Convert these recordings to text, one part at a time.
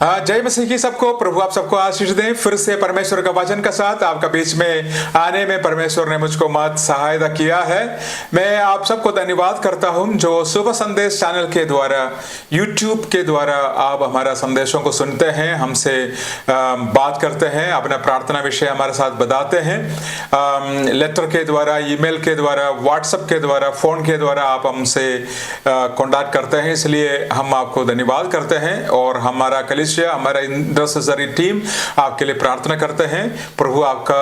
जय मसीह की सबको। प्रभु आप सबको आशीष दें। फिर से परमेश्वर का वचन का साथ आपका बीच में आने में परमेश्वर ने मुझको मत सहायता किया है। मैं आप सबको धन्यवाद करता हूं जो सुबह संदेश चैनल के द्वारा, यूट्यूब के द्वारा आप हमारा संदेशों को सुनते हैं, हमसे बात करते हैं, अपना प्रार्थना विषय हमारे साथ बताते हैं। लेटर के द्वारा, ईमेल के द्वारा, व्हाट्सएप के द्वारा, फोन के द्वारा आप हमसे कॉन्टैक्ट करते हैं, इसलिए हम आपको धन्यवाद करते हैं। और हमारा हमारा इंटरसेसरी टीम आपके लिए प्रार्थना करते हैं। प्रभु आपका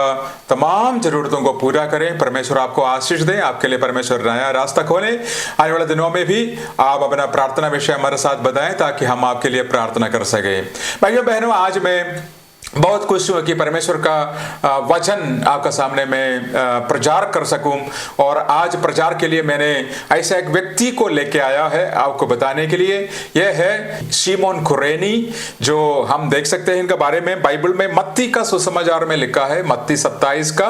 तमाम जरूरतों को पूरा करें, परमेश्वर आपको आशीष दे, आपके लिए परमेश्वर नया रास्ता खोले। आने वाले दिनों में भी आप अपना प्रार्थना विषय हमारे साथ बताएं ताकि हम आपके लिए प्रार्थना कर सके। भाइयों बहनों, आज मैं बहुत खुश हूं कि परमेश्वर का वचन आपका सामने मैं प्रचार कर सकूं। और आज प्रचार के लिए मैंने ऐसा एक व्यक्ति को लेके आया है आपको बताने के लिए। यह है शिमोन कुरेनी, जो हम देख सकते हैं इनके बारे में बाइबल में मत्ती का सुसमाचार में लिखा है। मत्ती 27 का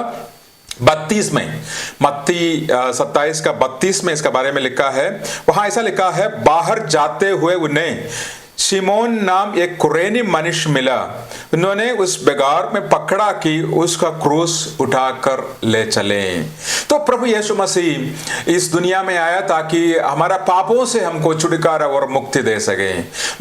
32 में, मत्ती 27 का 32 में इसका बारे में लिखा है। वहां ऐसा लिखा है, बाहर जाते हुए उन्हें शिमोन नाम एक कुरेनी मनुष्य मिला। उन्होंने उस बेगार में पकड़ा कि उसका क्रूस उठाकर ले चले। तो प्रभु यीशु मसीह इस दुनिया में आया ताकि हमारा पापों से हमको छुटकारा और मुक्ति दे सके।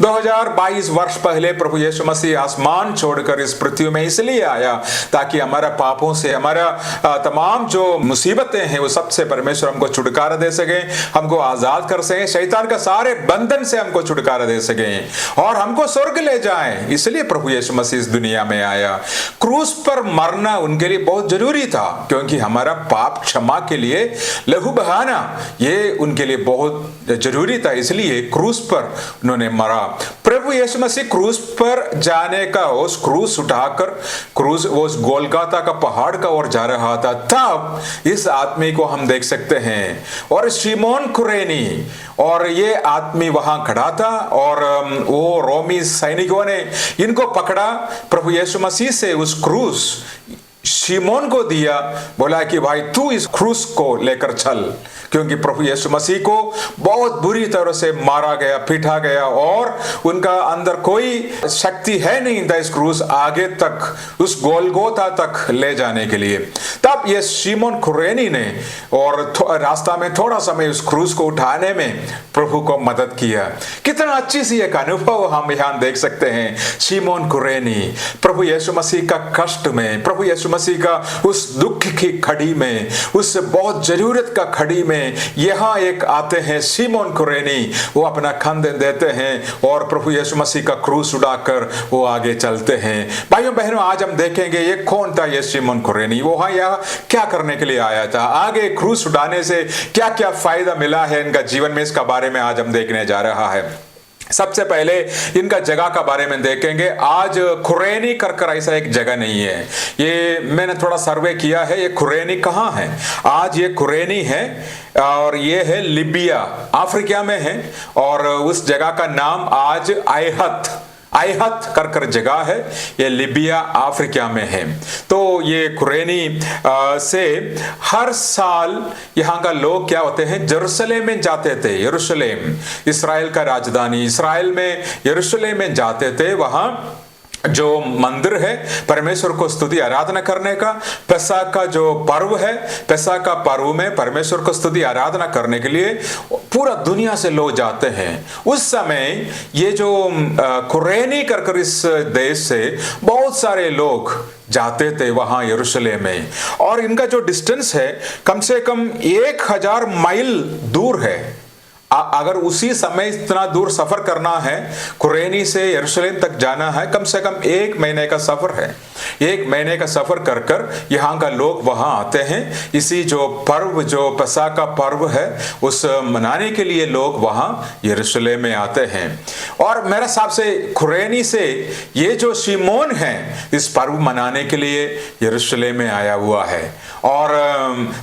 2022 वर्ष पहले प्रभु यीशु मसीह आसमान छोड़कर इस पृथ्वी में इसलिए आया ताकि हमारा पापों से, हमारा तमाम जो मुसीबतें हैं वो सबसे परमेश्वर हमको छुटकारा दे सके, हमको आजाद कर सके, शैतान का सारे बंधन से हमको छुटकारा दे सके और हमको स्वर्ग ले जाए। इसलिए प्रभु यीशु मसीह इस दुनिया में आया। क्रूस पर मरना उनके लिए बहुत जरूरी था, क्योंकि हमारा पाप क्षमा के लिए लहू बहाना ये उनके लिए बहुत जरूरी था। इसलिए क्रूस पर उन्होंने मरा। प्रभु यीशु मसीह क्रूस पर जाने का, उस क्रूस उठाकर क्रूस वो उस गोलगाता का पहाड़ का ओर जा रहा था, तब इस आदमी को हम देख सकते हैं। और शिमोन कुरेनी, और ये आदमी वहां खड़ा था और वो रोमी सैनिकों ने इनको पकड़ा। प्रभु यीशु मसीह से उस क्रूस शिमोन को दिया, बोला कि भाई तू इस क्रूस को लेकर चल, क्योंकि प्रभु यीशु मसीह को बहुत बुरी तरह से मारा गया, पीटा गया और उनका अंदर कोई शक्ति है नहीं था इस क्रूस आगे तक, उस गोलगोथा तक ले जाने के लिए। तब ये शिमोन कुरेनी ने और रास्ता में थोड़ा समय उस क्रूस को उठाने में प्रभु को मदद किया। कितना अच्छी सी एक अनुभव हम यहाँ देख सकते हैं। शिमोन कुरेनी प्रभु यीशु मसीह का कष्ट में, प्रभु यीशु मसीह का उस दुख की खड़ी में, उस बहुत जरूरत का खड़ी में यहां एक आते हैं शिमोन कुरेनी। वो अपना कंधे देते हैं और प्रभु यीशु मसीह का क्रूस उठाकर वो आगे चलते हैं। भाइयों बहनों, आज हम देखेंगे ये कौन था ये शिमोन कुरेनी, वो यहाँ क्या करने के लिए आया था, आगे क्रूस उठाने से क्या क्या फायदा मिला है इनका जीवन में, इसका बारे में आज हम देखने जा रहा है। सबसे पहले इनका जगह का बारे में देखेंगे। आज कुरेनी कर ऐसा एक जगह नहीं है। ये मैंने थोड़ा सर्वे किया है, ये कुरेनी कहाँ है। आज ये कुरेनी है और ये है लिबिया, अफ्रीका में है। और उस जगह का नाम आज आयहत कर जगह है। ये लिबिया अफ्रीका में है। तो ये कुरेनी से हर साल यहाँ का लोग क्या होते हैं, यरूशलेम में जाते थे। यरूशलेम इस्राएल का राजधानी, इस्राएल में यरूशलेम में जाते थे। वहां जो मंदिर है परमेश्वर को स्तुति आराधना करने का, पेसा का जो पर्व है, पेसा का पर्व में परमेश्वर को स्तुति आराधना करने के लिए पूरा दुनिया से लोग जाते हैं। उस समय ये जो कुरेनी कर इस देश से बहुत सारे लोग जाते थे वहां यरूशलेम में। और इनका जो डिस्टेंस है कम से कम 1000 माइल दूर है। अगर उसी समय इतना दूर सफर करना है, कुरेनी से यरूशलेम तक जाना है, कम से कम 1 महीने का सफर है। 1 महीने का सफर कर यहाँ का लोग वहां आते हैं। इसी जो पर्व, जो पेसा का पर्व है, उस मनाने के लिए लोग वहां यरूशलेम में आते हैं। और मेरे हिसाब से कुरेनी से ये जो शिमोन है इस पर्व मनाने के लिए यरूशलेम में आया हुआ है। और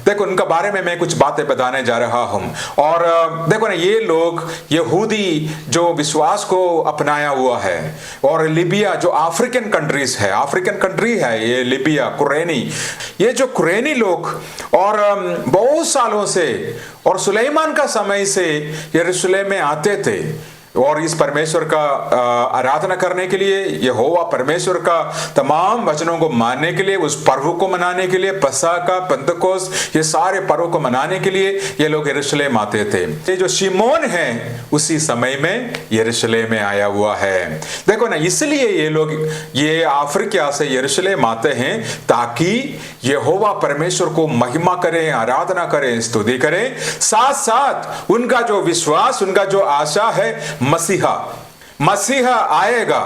देखो उनका बारे में मैं कुछ बातें बताने जा रहा हूं। और देखो ना, ये लोग यहूदी जो विश्वास को अपनाया हुआ है। और लिबिया जो अफ्रीकन कंट्रीज है, अफ्रीकन कंट्री है ये लिबिया, कुरेनी, ये जो कुरेनी लोग और बहुत सालों से और सुलेमान का समय से यरूशलेम में आते थे। और इस परमेश्वर का आराधना करने के लिए, यहोवा परमेश्वर का तमाम वचनों को मानने के लिए, उस पर्व को मनाने के लिए, पस्सा का, पेंतकोस्त, ये सारे पर्व को मनाने के लिए ये लोग यरूशलेम आते थे। ये जो शिमोन है उसी समय में यरूशलेम में आया हुआ है। देखो ना, इसलिए ये लोग ये अफ्रीका से यरूशलेम आते हैं ताकि यहोवा परमेश्वर को महिमा करें, आराधना करें, स्तुति करें, साथ साथ उनका जो विश्वास, उनका जो आशा है, मसीहा आएगा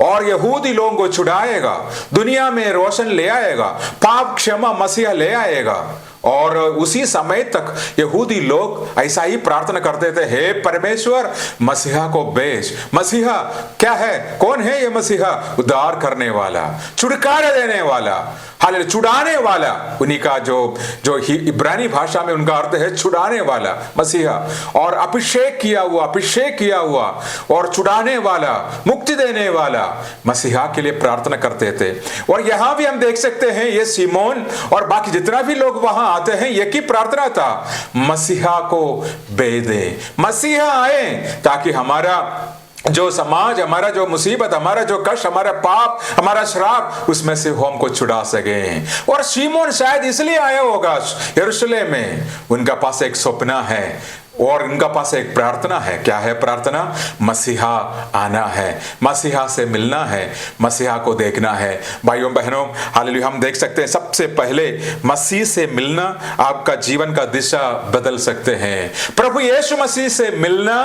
और यहूदी लोगों को छुड़ाएगा, दुनिया में रोशन ले आएगा, पाप क्षमा मसीहा ले आएगा। और उसी समय तक यहूदी लोग ऐसा ही प्रार्थना करते थे, हे परमेश्वर मसीहा को भेज। मसीहा क्या है? कौन है ये मसीहा? उद्धार करने वाला, छुटकारा देने वाला, हालेलुया, छुड़ाने वाला। उन्हीं का जो इब्रानी भाषा में उनका अर्थ है छुड़ाने वाला, मसीहा। और अभिषेक किया हुआ और छुड़ाने वाला, मुक्ति देने वाला मसीहा के लिए प्रार्थना करते थे। और यहां भी हम देख सकते हैं ये सिमोन और बाकी जितना भी लोग वहां आते हैं, एक ही प्रार्थना था, मसीहा को भेज दे, मसीहा आए ताकि हमारा जो समाज, हमारा जो मुसीबत, हमारा जो कष्ट, हमारा पाप, हमारा श्राप, उसमें से हमको छुड़ा सके। और शिमोन शायद इसलिए आया होगा यरूशलेम में, उनका पास एक सपना है और उनका पास एक प्रार्थना है। क्या है प्रार्थना? मसीहा आना है, मसीहा से मिलना है, मसीहा को देखना है। भाइयों बहनों, हालेलुया, हम देख सकते हैं सबसे पहले मसीह से मिलना आपका जीवन का दिशा बदल सकते हैं। प्रभु यीशु मसीह से मिलना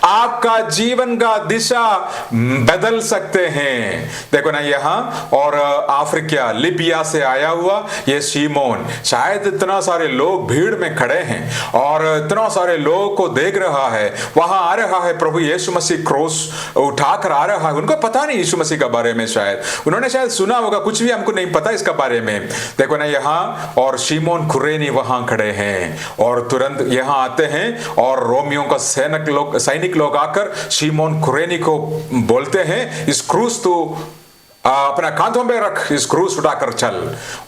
आपका जीवन का दिशा बदल सकते हैं। देखो ना, यहाँ और अफ्रीका, लिबिया से आया हुआ ये शिमोन, शायद इतना सारे लोग भीड़ में खड़े हैं और इतना सारे लोग को देख रहा है, वहां आ रहा है प्रभु यीशु मसीह, क्रॉस उठाकर आ रहा है। उनको पता नहीं यीशु मसीह के बारे में, शायद उन्होंने शायद सुना होगा, कुछ भी हमको नहीं पता इसका बारे में। देखो ना यहाँ, और शिमोन कुरेनी वहां खड़े हैं और तुरंत यहाँ आते हैं और रोमियो का सैनिक लोग आकर शिमोन कुरेनी को बोलते हैं, इस क्रूस तो अपना कांधों में रख, इस क्रूस उठाकर चल।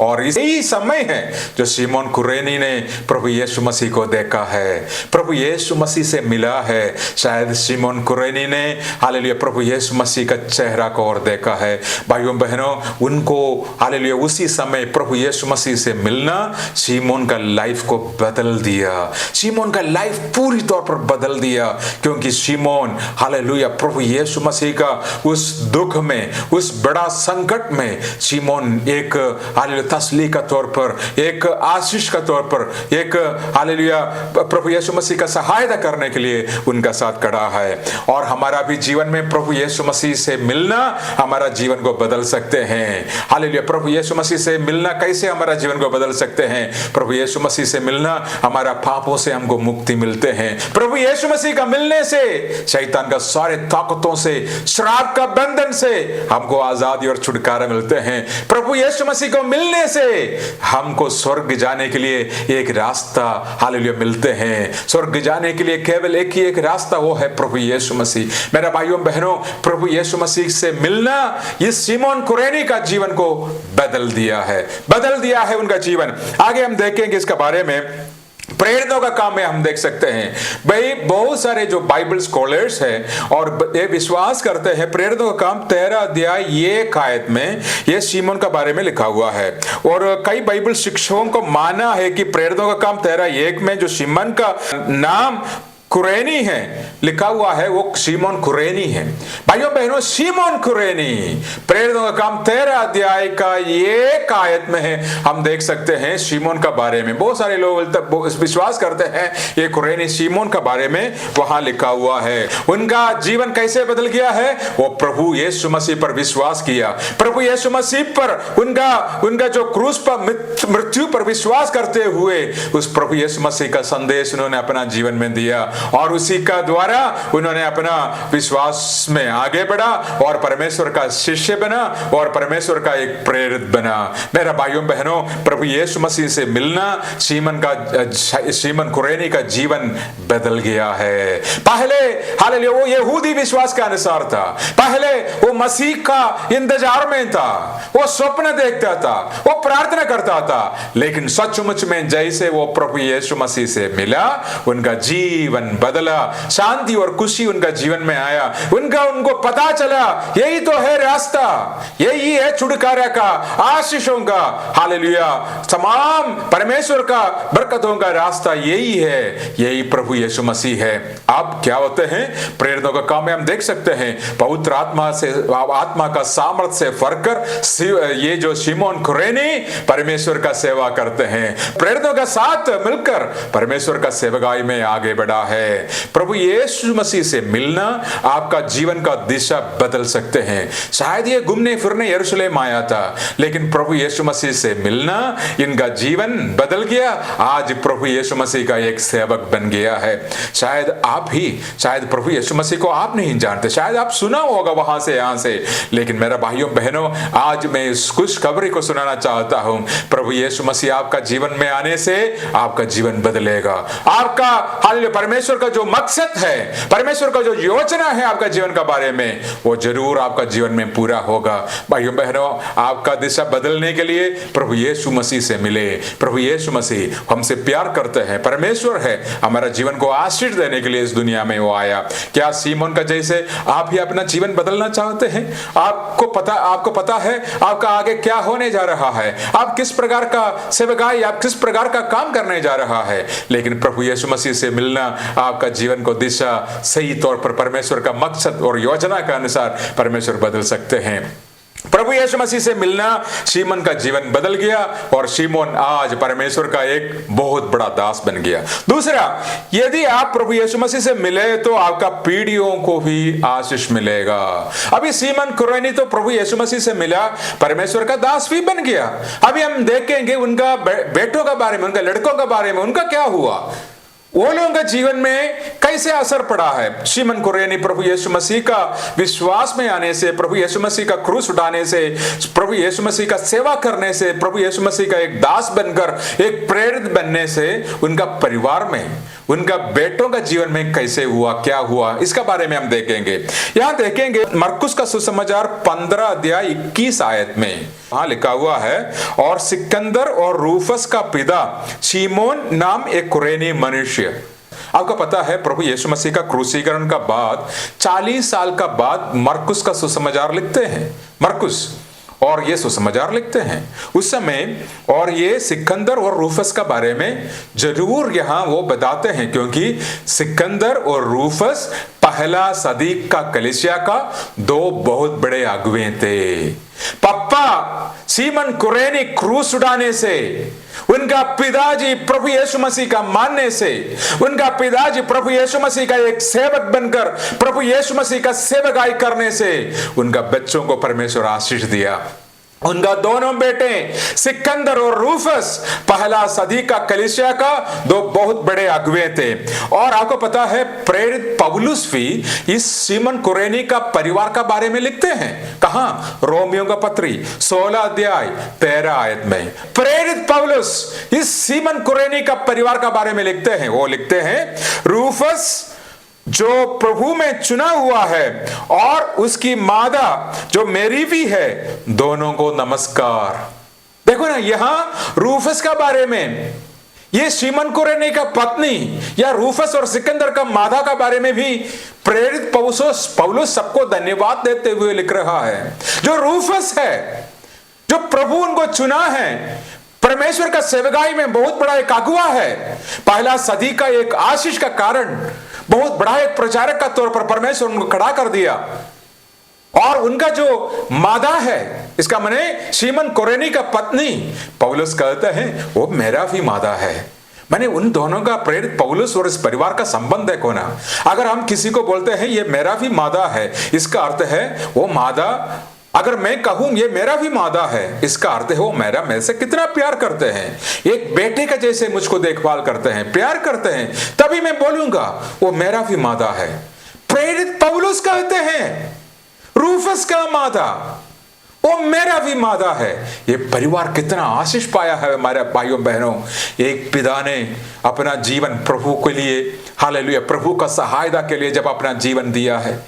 और यही समय है जो शिमोन कुरेनी ने प्रभु यीशु मसीह को देखा है, प्रभु यीशु मसीह से मिला है। शायद शिमोन कुरेनी ने हालेलुया प्रभु यीशु मसीह का चेहरा को और देखा है। भाइयों बहनों, उनको हालेलुया उसी समय प्रभु यीशु मसीह से मिलना शिमोन का लाइफ को बदल दिया, शिमोन का लाइफ पूरी तौर पर बदल दिया। क्योंकि शिमोन हालेलुया प्रभु यीशु मसीह का उस दुख में, उस बड़ा संकट में शिमोन एक हालेलुया तसल्ली का तौर पर, एक आशीष का तौर पर, एक हालेलुया प्रभु यीशु मसीह का सहायता करने के लिए उनका साथ खड़ा है। और हमारा भी जीवन में प्रभु यीशु मसीह से मिलना हमारा जीवन को बदल सकते हैं। हालेलुया, प्रभु यीशु मसीह से मिलना कैसे हमारा जीवन को बदल सकते हैं? प्रभु यीशु मसीह से मिलना, हमारा पापों से हमको मुक्ति मिलते हैं। प्रभु यीशु मसीह का मिलने से शैतान का सारे ताकतों से, श्राप का बंधन से हमको आजादी और छुटकारा मिलते हैं। प्रभु यीशु मसीह को मिलने से हमको स्वर्ग जाने के लिए एक रास्ता हालेलुया मिलते हैं। स्वर्ग जाने के लिए केवल एक ही एक रास्ता, वो है प्रभु यीशु मसीह। मेरा भाइयों बहनों, प्रभु यीशु मसीह से मिलना इस शिमोन कुरेनी का जीवन को बदल दिया है उनका जीवन। आगे हम देखेंगे इसके बारे में। प्रेरितों का काम में हम देख सकते हैं भाई, बहुत सारे जो बाइबल स्कॉलर्स हैं और ये विश्वास करते हैं प्रेरितों का काम 13 अध्याय 1 आयत में ये शिमोन का बारे में लिखा हुआ है। और कई बाइबल शिक्षकों को माना है कि प्रेरितों का काम 13:1 में जो शिमोन का नाम कुरेनी है लिखा हुआ है, वो शिमोन कुरेनी है। भाइयों बहनों, शिमोन कुरेनी प्रेरितों का काम 13 अध्याय का 1 आयत में है। हम देख सकते हैं शिमोन का बारे में बहुत सारे लोग विश्वास करते हैं ये कुरेनी शिमोन का बारे में वहां लिखा हुआ है। उनका जीवन कैसे बदल गया है? वो प्रभु यीशु मसीह पर विश्वास किया, प्रभु यीशु मसीह पर उनका जो क्रूस पर मृत्यु पर विश्वास करते हुए उस प्रभु यीशु मसीह का संदेश उन्होंने अपना जीवन में दिया और उसी का द्वारा उन्होंने अपना विश्वास में आगे बढ़ा और परमेश्वर का शिष्य बना और परमेश्वर का एक प्रेरित बना। मेरा भाइयों बहनों, प्रभु यीशु मसीह से मिलना शिमोन कुरेनी का जीवन बदल गया है। पहले हालेलुया वो यहूदी विश्वास के अनुसार था, पहले वो मसीह का इंतजार में था, वो स्वप्न देखता था, वो प्रार्थना करता था, लेकिन सचमुच में जैसे वो प्रभु यीशु मसीह से मिला उनका जीवन जीवन बदला, शांति और खुशी उनका जीवन में आया। उनको पता चला यही तो है रास्ता, यही है छुटकारा का, आशीषों का, हालेलुया, तमाम परमेश्वर का बरकतों का रास्ता यही है, यही प्रभु यीशु मसीह है। अब क्या होते हैं प्रेरितों का काम में हम देख सकते हैं, पवित्र आत्मा का सामर्थ्य से भरकर ये जो शिमोन कुरेनी परमेश्वर का सेवा करते हैं, प्रेरितों का साथ मिलकर परमेश्वर का सेवकाई में आगे बढ़ा है। प्रभु यीशु मसीह से मिलना आपका जीवन का दिशा बदल सकते हैं। शायद ये घूमने फिरने यरूशलेम आया था, लेकिन प्रभु यीशु मसीह से मिलना इनका जीवन बदल गया। आज प्रभु यीशु मसीह का एक सेवक बन गया है। शायद प्रभु यीशु मसीह को आप नहीं जानते, शायद आप सुना होगा वहां से यहां से, लेकिन मेरा भाइयों बहनों, आज मैं इस खुशखबरी को सुनाना चाहता हूं। प्रभु यीशु मसीह आपका जीवन में आने से आपका जीवन बदलेगा। आपका हालेलुया, परमेश्वर का जो मकसद है, परमेश्वर का जो योजना है आपका जीवन का बारे में, वो जरूर आपका जीवन में पूरा होगा। भाइयों बहनों, आपका दिशा बदलने के लिए प्रभु यीशु मसीह से मिले। प्रभु यीशु मसीह हमसे प्यार करते हैं, परमेश्वर है, हमारा जीवन को आशीष देने के लिए इस दुनिया में वो आया। क्या सीमोन का जैसे आप भी अपना जीवन बदलना चाहते हैं? आपको पता है आपका आगे क्या होने जा रहा है, आप किस प्रकार का सेवकाई, आप किस प्रकार का काम करने जा रहा है, लेकिन प्रभु यीशु मसीह से मिलना आपका जीवन को दिशा सही तौर पर परमेश्वर का मकसद और योजना के अनुसार परमेश्वर बदल सकते हैं। प्रभु यीशु मसीह से मिलना शिमोन का जीवन बदल गया और शिमोन आज परमेश्वर का एक बहुत बड़ा दास बन गया। दूसरा, यदि आप प्रभु यीशु मसीह से मिले तो आपका पीढ़ियों को भी आशीष मिलेगा। अभी शिमोन कुरेनी तो प्रभु यीशु मसीह से मिला, परमेश्वर का दास भी बन गया। अभी हम देखेंगे उनका बेटों का बारे में, उनका लड़कों का बारे में, उनका क्या हुआ, वो लोगों के जीवन में कैसे असर पड़ा है। शिमोन कुरेनी प्रभु यीशु मसीह का विश्वास में आने से, प्रभु यीशु मसीह का क्रूस उठाने से, प्रभु यीशु मसीह का सेवा करने से, प्रभु यीशु मसीह का एक दास बनकर एक प्रेरित बनने से उनका परिवार में, उनका बेटों का जीवन में कैसे हुआ, क्या हुआ, इसका बारे में हम देखेंगे। यहां देखेंगे मरकुस का सुसमाचार 15 अध्याय 21 आयत में वहां लिखा हुआ है, और सिकंदर और रूफस का पिता शिमोन नाम एक कुरेनी मनुष्य। आपको पता है प्रभु यीशु मसीह का क्रूसीकरण का बाद 40 साल का बाद मरकुस का सुसमाचार लिखते हैं, मरकुस, और ये सुसमाचार लिखते हैं उस समय, और ये सिकंदर और रूफस का बारे में जरूर यहां वो बताते हैं, क्योंकि सिकंदर और रूफस पहला सदी का कलीसिया का दो बहुत बड़े अगुवे थे। पप्पा शिमोन कुरेनी क्रूस उठाने से, उनका पिताजी प्रभु यीशु मसीह का मानने से, उनका पिताजी प्रभु यीशु मसीह का एक सेवक बनकर प्रभु यीशु मसीह का सेवकाई करने से उनका बच्चों को परमेश्वर आशीष दिया। उनका दोनों बेटे सिकंदर और रूफस पहला सदी का कलीसिया का दो बहुत बड़े अगुवे थे। और आपको पता है प्रेरित पौलुस भी इस शिमोन कुरेनी का परिवार का बारे में लिखते हैं। कहां? रोमियो का पत्री 16 अध्याय 13 आयत में प्रेरित पौलुस इस शिमोन कुरेनी का परिवार का बारे में लिखते हैं। वो लिखते हैं, रूफस जो प्रभु में चुना हुआ है और उसकी मादा जो मेरी भी है, दोनों को नमस्कार। देखो ना, यहां रूफस का बारे में, ये शिमोन कुरेनी का पत्नी या रूफस और सिकंदर का मादा का बारे में भी प्रेरित पौलुस सबको धन्यवाद देते हुए लिख रहा है। जो रूफस है, जो प्रभु उनको चुना है, परमेश्वर का सेवकाई में बहुत बड़ा एक अगुवा है, पहला सदी का एक आशीष का कारण, बहुत बड़ा एक प्रचारक का तौर पर परमेश्वर उनको खड़ा कर दिया। और उनका जो मादा है, इसका माने शिमोन कुरेनी का पत्नी, पौलुस कहते हैं वो मेरा भी मादा है। मैंने उन दोनों का, प्रेरित पौलुस और इस परिवार का संबंध है कोना। अगर हम किसी को बोलते हैं ये मेरा भी मादा है, इसका अर्थ है वो मादा, अगर मैं कहूं ये मेरा भी मादा है, इसका अर्थ है वो मेरे से कितना प्यार करते हैं, एक बेटे का जैसे मुझको देखभाल करते हैं, प्यार करते हैं, तभी मैं बोलूंगा वो मेरा भी मादा है। प्रेरित पौलुस कहते हैं रूफस का मादा वो मेरा भी मादा है। ये परिवार कितना आशीष पाया है हमारे भाइयों बहनों। एक पिता ने अपना जीवन प्रभु के लिए, हालेलुया, प्रभु का सहायता के लिए जब अपना जीवन दिया है,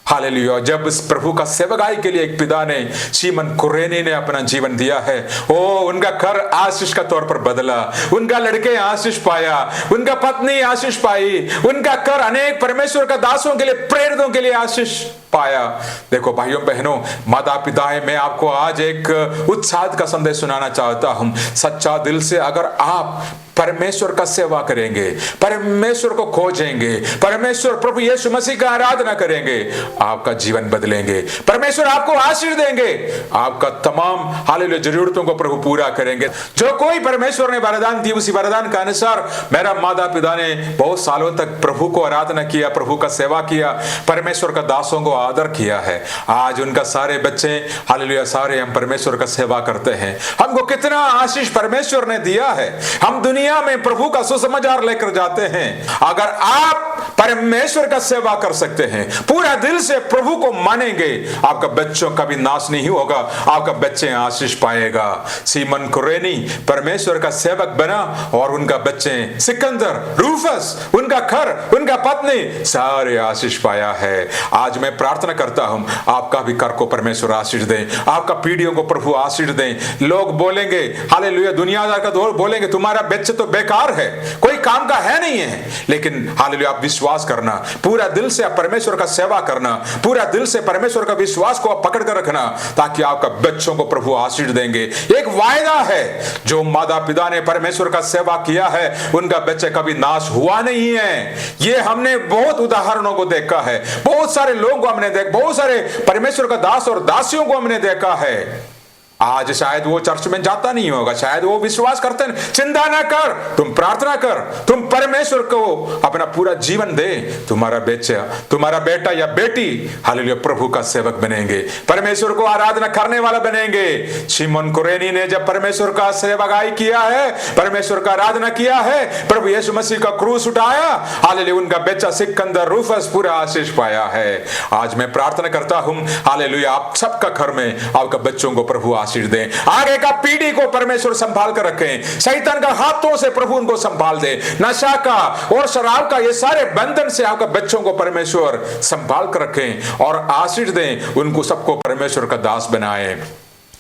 हालेलुया। जब इस प्रभु का सेवकाई के लिए एक पिता ने, सीमन कुरैनी ने अपना जीवन दिया है, ओ उनका घर आशीष का तौर पर बदला, उनका लड़के आशीष पाया, उनका पत्नी आशीष पाई, उनका घर अनेक परमेश्वर का दासों के लिए, प्रेरितों के लिए आशीष पाया। देखो भाइयों बहनों, माता पिताएं, मैं आपको आज एक उत्साह का संदेश सुनाना चाहता हूं। सच्चा दिल से अगर आप परमेश्वर का सेवा करेंगे, परमेश्वर को खोजेंगे, परमेश्वर प्रभु यीशु मसीह का आराधना करेंगे, आपका जीवन बदलेंगे, परमेश्वर आपको आशीष देंगे, आपका तमाम हालेलुया जरूरतों को प्रभु पूरा करेंगे। जो कोई परमेश्वर ने वरदान दी, उसी वरदान का अनुसार मेरा माता पिता ने बहुत सालों तक प्रभु को आराधना किया, प्रभु का सेवा किया, परमेश्वर का दासों को आदर किया है। आज उनका सारे बच्चे हालेलुया सारे हम परमेश्वर का सेवा करते हैं। हमको कितना आशीष परमेश्वर ने दिया है, हम दुनिया में प्रभु का सुसमाचार लेकर जाते हैं। अगर आप परमेश्वर का सेवा कर सकते हैं, पूरा दिल से प्रभु को मानेंगे, आपका बच्चों का भी नाश नहीं होगा, आपका बच्चे आशीष पाएगा। सीमन कुरैनी परमेश्वर का सेवक बना और उनका बच्चे सिकंदर, रूफस, उनका घर, उनका पत्नी सारे आशीष पाया है। आज मैं प्रार्थना करता हूं आपका भी घर को परमेश्वर आशीष दे, आपका पीढ़ियों को प्रभु आशीष दे। लोग बोलेंगे हालेलुया, दुनियादार का दौर बोलेंगे तुम्हारा बच्चे तो बेकार है, कोई काम का है नहीं है, लेकिन हालेलुया आप विश्वास करना, पूरा दिल से आप परमेश्वर का सेवा करना, पूरा दिल से परमेश्वर का विश्वास को आप पकड़ कर रखना, ताकि आपका बच्चों को प्रभु आशीष देंगे। एक वायदा है, जो माता पिता ने परमेश्वर का सेवा किया है, उनका बच्चे कभी नाश हुआ नहीं है। ये हमने बहुत उदाहरणों को देखा है, बहुत सारे लोगों को हमने देखा, बहुत सारे परमेश्वर का दास और दासियों को हमने देखा है। आज शायद वो चर्च में जाता नहीं होगा, शायद वो विश्वास करते हैं, चिंता ना कर, तुम प्रार्थना कर, तुम परमेश्वर को अपना पूरा जीवन दे, तुम्हारा बच्चा, तुम्हारा बेटा या बेटी हालेलुया प्रभु का सेवक बनेंगे, परमेश्वर को आराधना करने वाला बनेंगे। सीमन कुरैनी ने जब परमेश्वर का सेवकाई किया है, परमेश्वर का आराधना किया है, प्रभु यीशु मसीह का क्रूस उठाया, हालेलुया उनका बच्चा सिकंदर, रूफस पूरा आशीष पाया है। आज मैं प्रार्थना करता हूं हालेलुया आप सबका घर में आपका बच्चों को प्रभु आशीष दें, आगे का पीढ़ी को परमेश्वर संभाल कर रखें, शैतान का हाथों से प्रभु उनको संभाल दे, नशा का और शराब का ये सारे बंधन से आपका बच्चों को परमेश्वर संभाल कर रखें और आशीष दें, उनको सबको परमेश्वर का दास बनाए।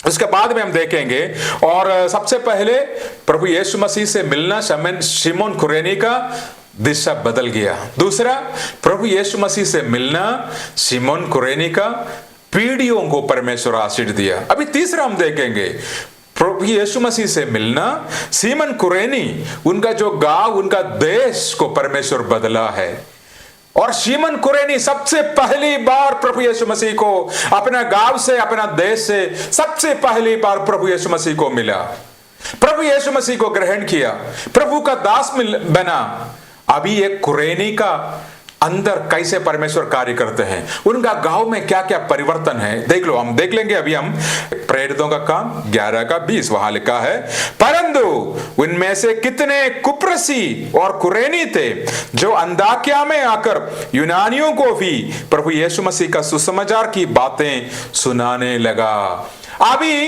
उसके बाद में हम देखेंगे, और सबसे पहले प्रभु यीशु मसीह से मिलना सीमन कुरैनी का दिशा बदल गया। दूसरा, प्रभु यीशु मसीह से मिलना सीमन कुरैनी का पीढ़ियों को परमेश्वर आशीष दिया। अभी तीसरा हम देखेंगे, प्रभु यीशु मसीह से मिलना सीमन कुरैनी, उनका जो गांव, उनका देश को परमेश्वर बदला है। और सीमन कुरैनी सबसे पहली बार प्रभु यीशु मसीह को अपना गांव से, अपना देश से सबसे पहली बार प्रभु यीशु मसीह को मिला, प्रभु यीशु मसीह को ग्रहण किया, प्रभु का दास बना। अभी एक कुरैनी का अंदर कैसे परमेश्वर कार्य करते हैं, उनका गांव में क्या क्या परिवर्तन है, देख लो, हम देख लेंगे। अभी हम प्रेरितों का काम 11:20 वहां लिखा है, परंतु उनमें से कितने कुप्रसी और कुरैनी थे जो अंताकिया में आकर यूनानियों को भी प्रभु यीशु मसीह का सुसमाचार की बातें सुनाने लगा। अभी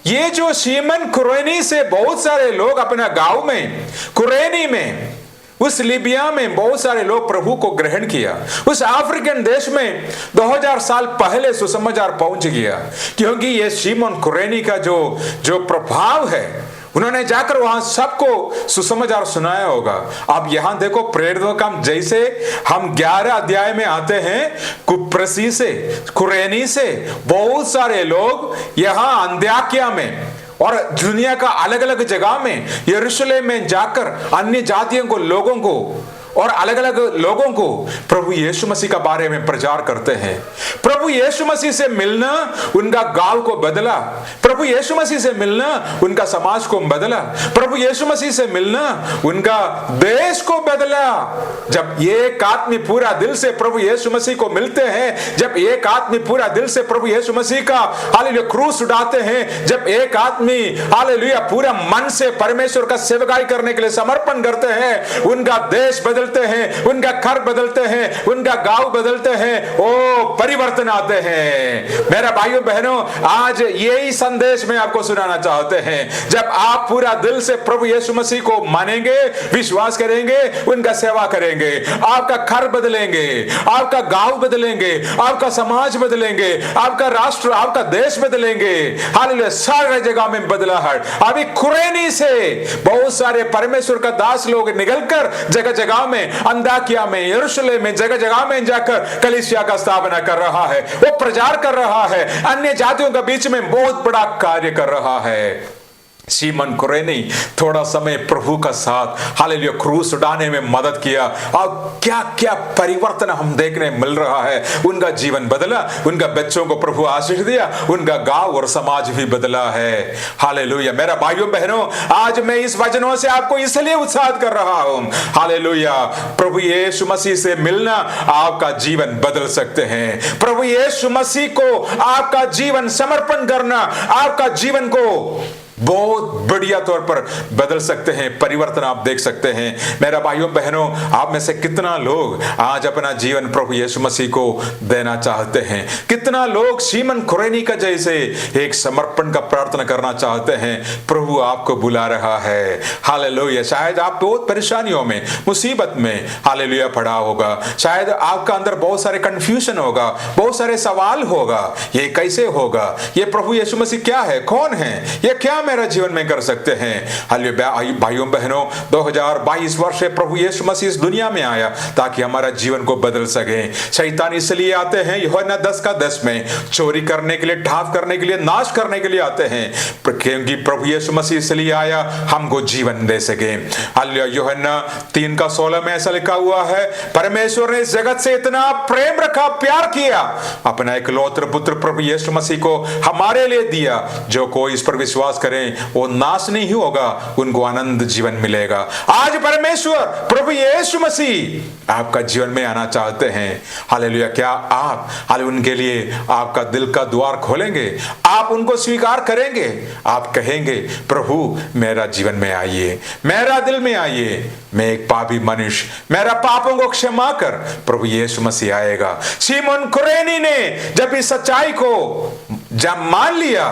ये जो सीमन कुरैनी से बहुत सारे लोग अपना गांव में, कुरैनी में, उस लीबिया में बहुत सारे लोग प्रभु को ग्रहण किया, उस अफ्रीकन देश में 2000 साल पहले सुसमाचार पहुंच गया, क्योंकि ये सीमन कुरैनी का जो प्रभाव है, उन्होंने जाकर वहां सबको सुसमाचार सुनाया होगा। अब यहां देखो, प्रेरितों का जैसे हम 11 अध्याय में आते हैं, कुप्रसी से, कुरैनी से बहुत सारे लोग यहां अंत्योकिया में और दुनिया का अलग अलग जगह में, यरूशलेम में जाकर अन्य जातियों को, लोगों को और अलग अलग लोगों को प्रभु यीशु मसीह का बारे में प्रचार करते हैं। प्रभु यीशु मसीह से मिलना उनका गांव को बदला, प्रभु यीशु मसीह से मिलना उनका समाज को बदला, प्रभु यीशु मसीह से मिलना उनका देश को बदला। जब एक आदमी पूरा दिल से प्रभु यीशु मसीह को मिलते हैं, जब एक आदमी पूरा दिल से प्रभु यीशु मसीह का हालेलुया क्रूस उठाते हैं, जब एक आदमी हालेलुया पूरा मन से परमेश्वर का सेवकाई करने के लिए समर्पण करते हैं, उनका देश बदल बदलते हैं, उनका घर बदलते हैं, उनका गांव बदलते हैं, ओ परिवर्तन आते हैं। मेरा भाइयों बहनों, आज यही संदेश मैं आपको सुनाना चाहते हैं। जब आप पूरा दिल से प्रभु यीशु मसीह को मानेंगे, विश्वास करेंगे, उनका सेवा करेंगे, आपका घर बदलेंगे, आपका गांव बदलेंगे, आपका समाज बदलेंगे, आपका राष्ट्र, आपका देश बदलेंगे। हालेलुया, सारी जगह में बदलाहट। अभी कुरेनी से बहुत सारे परमेश्वर का दास लोग निकलकर जगह जगह में, अंताकिया में, यरूशलेम में, जगह जगह में जाकर कलीसिया का स्थापना कर रहा है, वो प्रचार कर रहा है, अन्य जातियों के बीच में बहुत बड़ा कार्य कर रहा है। सीमन कुरेनी थोड़ा समय प्रभु का साथ हालेलुया क्रूस उठाने में मदद किया, और क्या क्या परिवर्तन हम देखने मिल रहा है। उनका जीवन बदला, उनका बच्चों को प्रभु आशीष दिया, उनका गांव और समाज भी बदला है। हालेलुया मेरा भाइयों बहनों, आज मैं इस वचनों से आपको इसलिए उत्साहित कर रहा हूं। हालेलुया, प्रभु यीशु मसीह से मिलना आपका जीवन बदल सकते हैं। प्रभु यीशु मसीह को आपका जीवन समर्पण करना आपका जीवन को बहुत बढ़िया तौर पर बदल सकते हैं, परिवर्तन आप देख सकते हैं। मेरा भाइयों बहनों, आप में से कितना लोग आज अपना जीवन प्रभु यीशु मसीह को देना चाहते हैं? कितना लोग सीमन कुरेनी का जैसे एक समर्पण का प्रार्थना करना चाहते हैं? प्रभु आपको बुला रहा है। हालेलुया, शायद आप बहुत परेशानियों में, मुसीबत में हालेलुया पड़ा होगा, शायद आपका अंदर बहुत सारे कंफ्यूजन होगा, बहुत सारे सवाल होगा, ये कैसे होगा, ये प्रभु यीशु मसीह क्या है, कौन है, ये क्या मेरा जीवन में कर सकते हैं? हालेलुया भाइयों बहनों, 2022 वर्ष से प्रभु यीशु मसीह इस दुनिया में आया ताकि हमारा जीवन को बदल सके। शैतान इसलिए आते हैं, यूहन्ना 10:10 में, चोरी करने के लिए, ठाफ करने के लिए, नाश करने के लिए आते हैं, क्योंकि प्रभु यीशु मसीह इसलिए आया हमको जीवन दे सके। हालेलुया, यूहन्ना 3:16 में ऐसा लिखा हुआ है, परमेश्वर ने इस जगत से इतना प्रेम रखा, प्यार किया, अपना इकलौते पुत्र प्रभु यीशु मसीह को हमारे लिए दिया, जो कोई इस पर विश्वास करे वो नाश नहीं होगा, उनको आनंद जीवन मिलेगा। आज परमेश्वर प्रभु यीशु मसीह आपका जीवन में आना चाहते हैं। हालेलुया, क्या आप उनके लिए आपका दिल का द्वार खोलेंगे? आप उनको स्वीकार करेंगे? आप कहेंगे, प्रभु मेरा जीवन में आइए, मेरा दिल में आइए, मैं एक पापी मनुष्य, मेरा पापों को क्षमा कर। प्रभु यीशु मसीह आएगा। सीमोन कुरेनी ने जब इस सच्चाई को जब मान लिया,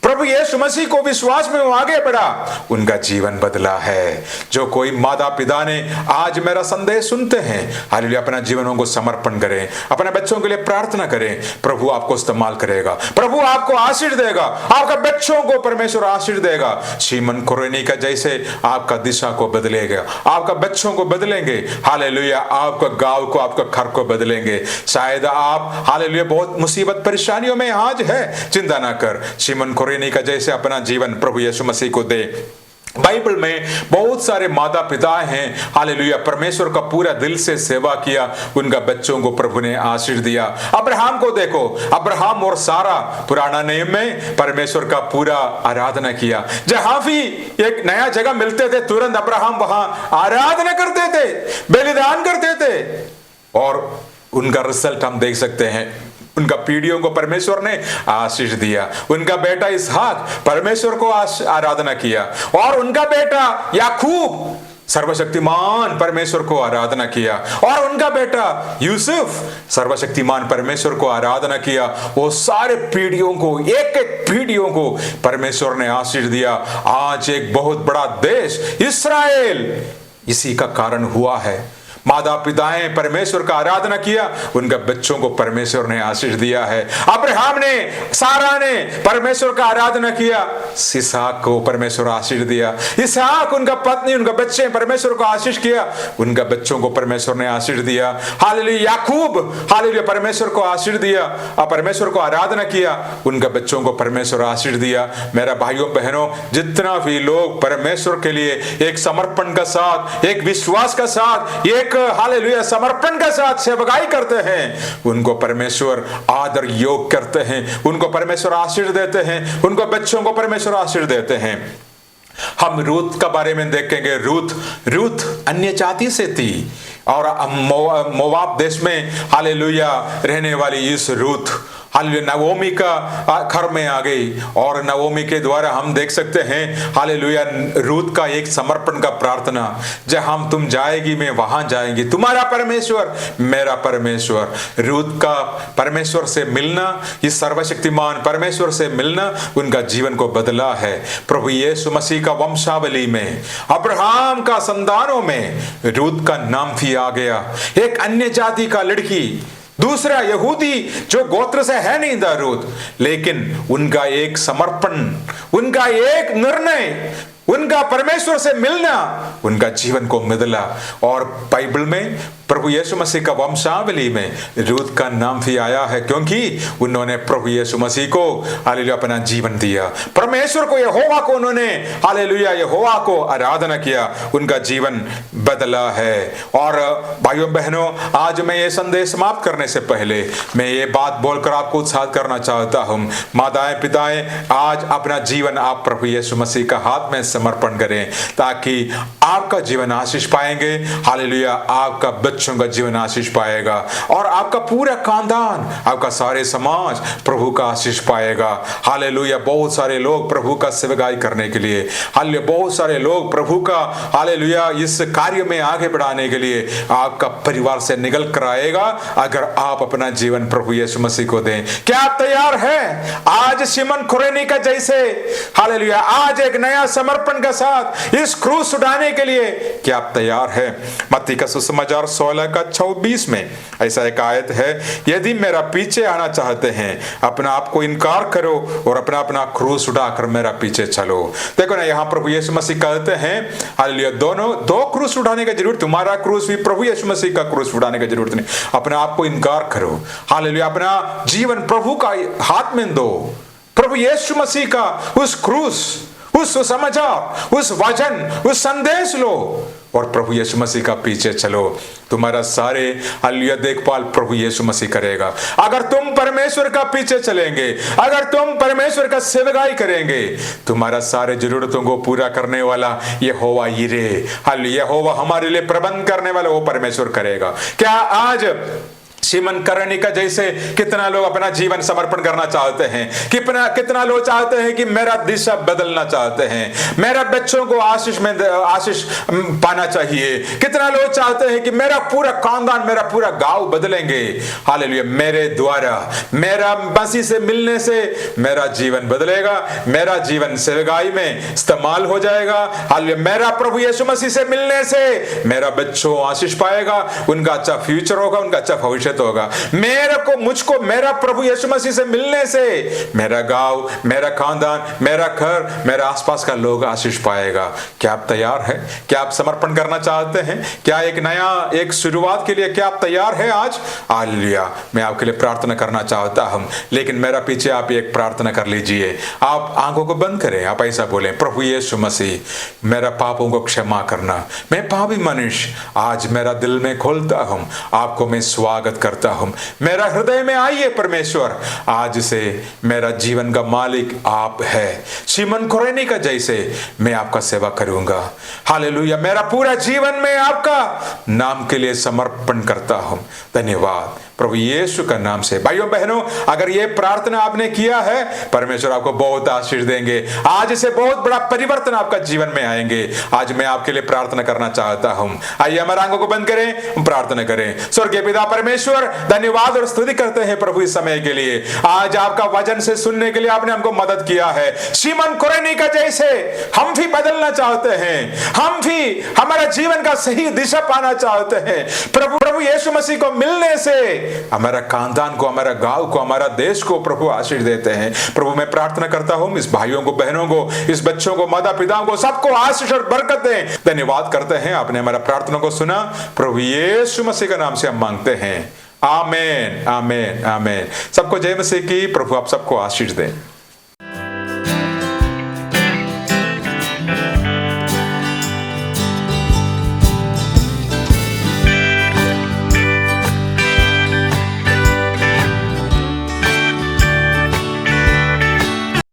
प्रभु यीशु मसीह को विश्वास में वो आगे बढ़ा, उनका जीवन बदला है। जो कोई माता पिता ने आज मेरा संदेश सुनते हैं, हालेलुया, अपना जीवनों को समर्पण करें, अपने बच्चों के लिए प्रार्थना करें, प्रभु आपको इस्तेमाल करेगा, प्रभु आपको आशीष देगा, आपका बच्चों को परमेश्वर आशीष देगा। सीमन कुरेनी का जैसे आपका दिशा को बदलेगा, आपका बच्चों को बदलेंगे, हालेलुया, आपका गांव को, आपका घर को बदलेंगे। शायद आप हालेलुया बहुत मुसीबत परेशानियों में आज है, चिंता ना कर, सीमन कुरेनी का जैसे अपना जीवन प्रभु यीशु मसीह को दे। बाइबल में बहुत सारे माता पिता हैं, हालेलुया, परमेश्वर का पूरा दिल से सेवा किया, उनका बच्चों को प्रभु ने आशीष दिया। अब्राहम को देखो, अब्राहम और सारा पुराना नियम में परमेश्वर का पूरा आराधना किया। जहां भी एक नया जगह मिलते थे, तुरंत अब्राहम वहां आराधना करते थे, बलिदान करते थे, और उनका रिजल्ट हम देख सकते हैं। उनका पीढ़ियों को परमेश्वर ने आशीष दिया। उनका बेटा इसहाक परमेश्वर को आराधना किया, और उनका बेटा याकूब सर्वशक्तिमान परमेश्वर को आराधना किया, और उनका बेटा यूसुफ सर्वशक्तिमान परमेश्वर को आराधना किया। वो सारे पीढ़ियों को, एक एक पीढ़ियों को परमेश्वर ने आशीष दिया। आज एक बहुत बड़ा देश इस्राएल इसी का कारण हुआ है। माता पिताएं परमेश्वर का आराधना किया, उनके बच्चों को परमेश्वर ने आशीष दिया है। अब्राहम ने, सारा ने परमेश्वर का आराधना किया, इसहाक को परमेश्वर आशीष दिया। इसहाक, उनका पत्नी, उनका बच्चे परमेश्वर को आशीष किया, उनका बच्चों को परमेश्वर ने आशीष दिया। हालेलुया, याकूब हालेलुया परमेश्वर को आशीष दिया, और परमेश्वर को आराधना किया, उनके बच्चों को परमेश्वर आशीष दिया। मेरा भाइयों बहनों, जितना भी लोग परमेश्वर के लिए एक समर्पण का साथ, एक विश्वास का साथ, एक हालेलुया समर्पण के साथ सेवकाई करते हैं, उनको परमेश्वर आदर योग करते हैं, उनको परमेश्वर आशीष देते हैं, उनको बच्चों को परमेश्वर आशीष देते हैं। हम रूत के बारे में देखेंगे। रूत अन्य जाति से थी, और मोवाब देश में हालेलुया रहने वाली इस रूत हालेलुया नवोमी का घर में आ गई और नवोमी के द्वारा हम देख सकते हैं हालेलुया रूत का एक समर्पण का प्रार्थना, जहां तुम जाएगी मैं वहां जाएंगी, तुम्हारा परमेश्वर मेरा परमेश्वर। रूत का परमेश्वर से मिलना, इस सर्वशक्तिमान परमेश्वर से मिलना उनका जीवन को बदला है। प्रभु यीशु मसीह का वंशावली में अब्राहम का संतानों में रूत का नाम भी आ गया। एक अन्य जाति का लड़की, दूसरा यहूदी जो गोत्र से है नहीं था रूत, लेकिन उनका एक समर्पण, उनका एक निर्णय, उनका परमेश्वर से मिलना उनका जीवन को बदला। और बाइबल में प्रभु यीशु मसीह का वंशावली में रूत का नाम भी आया है, क्योंकि उन्होंने प्रभु यीशु मसीह को हालेलुया अपना जीवन दिया। परमेश्वर को, यहोवा को उन्होंने हालेलुया यहोवा को आराधना किया, उनका जीवन बदला है। और भाइयों बहनों, आज मैं ये संदेश समाप्त करने से पहले मैं ये बात बोलकर आपको उत्साहित करना चाहता हूँ। माताएं पिताएं, आज अपना जीवन आप प्रभु यीशु मसीह का हाथ में समर्पण करें, ताकि आपका जीवन आशीष पाएंगे। हालेलुया आपका बच्चों का जीवन आशीष पाएगा और आपका पूरा खानदान, आपका सारे समाज प्रभु का आशीष पाएगा। हालेलुया बहुत सारे लोग प्रभु का सेवकाई करने के लिए, हालेलुया बहुत सारे लोग प्रभु का हालेलुया इस कार्य में आगे बढ़ाने के लिए आपका परिवार से निकल कर आएगा, अगर आप अपना जीवन प्रभु यीशु मसीह को दें। क्या आप तैयार हैं आज शिमन कुरेनी का जैसे हालेलुया आज एक नया समर्पण के साथ इस क्रूस उठाने के लिए? क्या आप तैयार हैं? मत्ती का सुसमाचार 16 का 26 में ऐसा एक आयत है, यदि मेरा पीछे आना चाहते हैं अपना आप को इनकार करो और अपना अपना क्रूस उठाकर मेरा पीछे चलो। देखो ना, यहाँ प्रभु यीशु मसीह कहते हैं हालेलुया दो क्रूस उठाने का जरूरत, तुम्हारा क्रूस भी प्रभु यीशु मसीह का क्रूस उठाने का जरूरत नहीं। अपना आप को इनकार करो, हालेलुया अपना जीवन प्रभु का हाथ में दो, प्रभु यीशु मसीह का उस क्रूस, उस समाचार, उस वचन, उस संदेश लो और प्रभु यीशु मसीह का पीछे चलो। तुम्हारा सारे हालेलुया देखभाल प्रभु यीशु मसीह करेगा। अगर तुम परमेश्वर का पीछे चलेंगे, अगर तुम परमेश्वर का सेवकाई करेंगे, तुम्हारा सारे जरूरतों को पूरा करने वाला यहोवा यिरे, हालेलुया यहोवा हमारे लिए प्रबंध करने वाला वो परमेश्वर करेगा। क्या आज शिमन कुरेनी का जैसे कितना लोग अपना जीवन समर्पण करना चाहते हैं, कितना लोग चाहते हैं कि मेरा दिशा बदलना चाहते हैं, मेरा बच्चों को आशीष पाना चाहिए, कितना लोग चाहते हैं कि मेरा पूरा खानदान, मेरा पूरा गांव बदलेंगे। हालेलुया मेरे द्वारा, मेरा मसीह से मिलने से मेरा जीवन बदलेगा, मेरा जीवन सेवकाई में इस्तेमाल हो जाएगा। हालेलुया मेरा प्रभु यीशु मसीह से मिलने से मेरा बच्चों आशीष पाएगा, उनका अच्छा फ्यूचर होगा, उनका अच्छा भविष्य होगा। मुझको मेरा प्रभु यीशु मसीह से मिलने से मेरा गांव, मेरा खानदान, मेरा घर, मेरा आसपास का लोग आशीष पाएगा। क्या आप तैयार हैं? क्या आप समर्पण करना चाहते हैं? क्या एक नया एक शुरुआत के लिए क्या आप तैयार हैं आज? हालेलुया मैं आपके लिए प्रार्थना करना चाहता हूं, लेकिन मेरा पीछे आप एक प्रार्थना कर लीजिए। आप आंखों को बंद करें, आप ऐसा बोलें, प्रभु यीशु मसीह मेरा पापों को क्षमा करना, मैं पापी मनुष्य आज मेरा दिल में खोलता हूं, आपको मैं स्वागत करता हूं, मेरा हृदय में आइए परमेश्वर, आज से मेरा जीवन का मालिक आप है। शिमन कुरेनी का जैसे मैं आपका सेवा करूंगा। हालेलुया मेरा पूरा जीवन में आपका नाम के लिए समर्पण करता हूं। धन्यवाद प्रभु यीशु का नाम से। भाइयों बहनों, अगर ये प्रार्थना आपने किया है, परमेश्वर आपको बहुत आशीष देंगे। आज से बहुत बड़ा परिवर्तन आपका जीवन में आएंगे। आज मैं आपके लिए प्रार्थना करना चाहता हूं। आइए हमारे आंखों को बंद करें, प्रार्थना करें। स्वर्गीय पिता परमेश्वर, धन्यवाद और स्तुति करते हैं प्रभु इस समय के लिए। आज आपका वचन से सुनने के लिए आपने हमको मदद किया है। शिमन कुरेनी का जैसे हम भी बदलना चाहते हैं, हम भी हमारा जीवन का सही दिशा पाना चाहते हैं। प्रभु यीशु मसीह को मिलने से हमारा खानदान को, हमारा गांव को, हमारा देश को प्रभु आशीष देते हैं। प्रभु मैं प्रार्थना करता हूं इस भाइयों को, बहनों को, इस बच्चों को, माता पिताओं को, सबको आशीष और बरकत दें। धन्यवाद करते हैं, आपने हमारा प्रार्थना को सुना। प्रभु यीशु मसीह के नाम से हम मांगते हैं, आमेन आमेन आमेन। सबको जय मसीह की। प्रभु आप सबको आशीष दें।